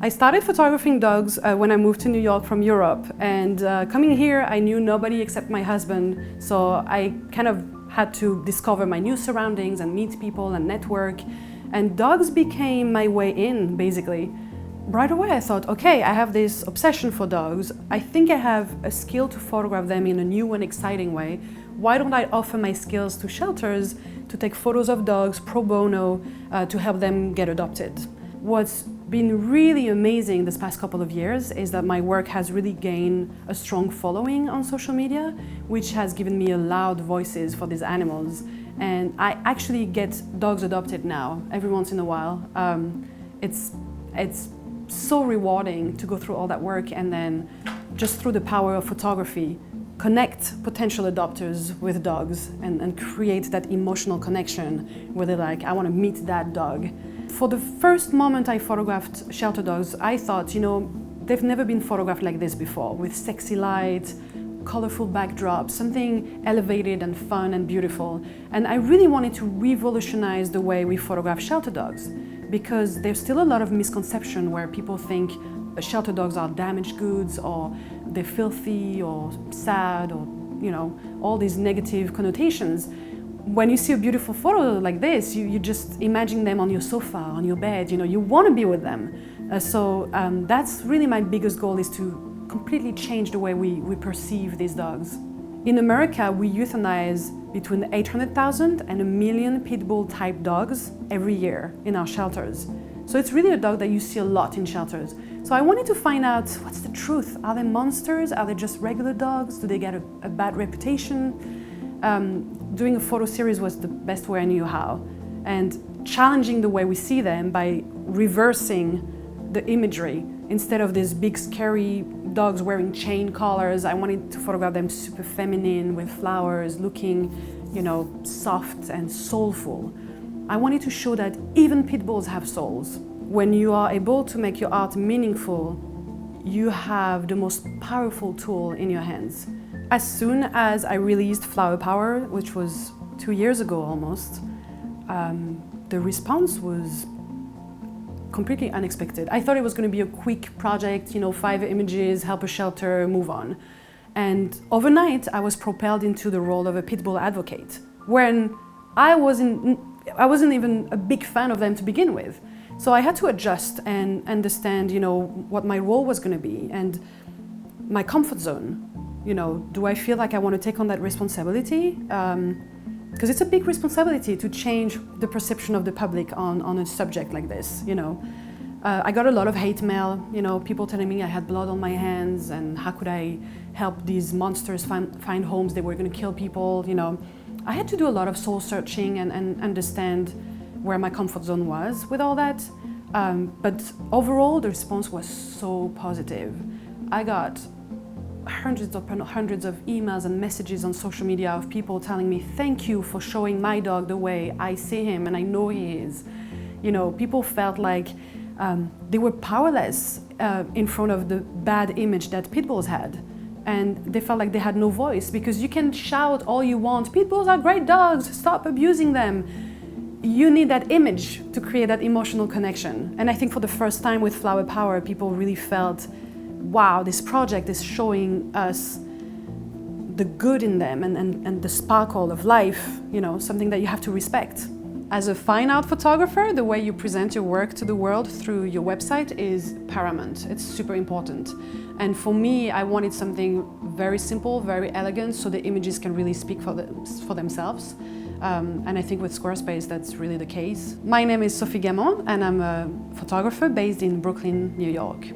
I started photographing dogs when I moved to New York from Europe, and coming here I knew nobody except my husband, so I kind of had to discover my new surroundings and meet people and network, and dogs became my way in, basically. Right away I thought, okay, I have this obsession for dogs. I think I have a skill to photograph them in a new and exciting way. Why don't I offer my skills to shelters to take photos of dogs pro bono to help them get adopted? What's been really amazing this past couple of years is that my work has really gained a strong following on social media, which has given me a loud voices for these animals. And I actually get dogs adopted now every once in a while. It's so rewarding to go through all that work and then just through the power of photography connect potential adopters with dogs and create that emotional connection where they're like, I want to meet that dog. For the first moment I photographed shelter dogs, I thought, you know, they've never been photographed like this before, with sexy lights, colorful backdrops, something elevated and fun and beautiful. And I really wanted to revolutionize the way we photograph shelter dogs, because there's still a lot of misconception where people think shelter dogs are damaged goods, or they're filthy or sad, or, you know, all these negative connotations. When you see a beautiful photo like this, you just imagine them on your sofa, on your bed, you know, you want to be with them. So that's really my biggest goal, is to completely change the way we perceive these dogs. In America, we euthanize between 800,000 and 1 million pit bull type dogs every year in our shelters. So it's really a dog that you see a lot in shelters. So I wanted to find out, what's the truth? Are they monsters? Are they just regular dogs? Do they get a bad reputation? Doing a photo series was the best way I knew how, and challenging the way we see them by reversing the imagery. Instead of these big scary dogs wearing chain collars, I wanted to photograph them super feminine with flowers, looking, you know, soft and soulful. I wanted to show that even pit bulls have souls. When you are able to make your art meaningful, you have the most powerful tool in your hands. As soon as I released Flower Power, which was 2 years ago almost, the response was completely unexpected. I thought it was going to be a quick project, you know, 5 images, help a shelter, move on. And overnight, I was propelled into the role of a pit bull advocate, when I wasn't even a big fan of them to begin with. So I had to adjust and understand, you know, what my role was going to be and my comfort zone. You know, do I feel like I want to take on that responsibility? Because it's a big responsibility to change the perception of the public on a subject like this, you know. I got a lot of hate mail, you know, people telling me I had blood on my hands and how could I help these monsters find homes, they were going to kill people, you know. I had to do a lot of soul searching and understand where my comfort zone was with all that. But overall, the response was so positive. I got hundreds of emails and messages on social media of people telling me, thank you for showing my dog the way I see him and I know he is. You know, people felt like they were powerless in front of the bad image that pit bulls had. And they felt like they had no voice, because you can shout all you want, pit bulls are great dogs, stop abusing them. You need that image to create that emotional connection. And I think for the first time with Flower Power, people really felt, wow, this project is showing us the good in them and the sparkle of life, you know, something that you have to respect. As a fine art photographer, the way you present your work to the world through your website is paramount. It's super important. And for me, I wanted something very simple, very elegant, so the images can really speak for themselves. And I think with Squarespace, that's really the case. My name is Sophie Gamand, and I'm a photographer based in Brooklyn, New York.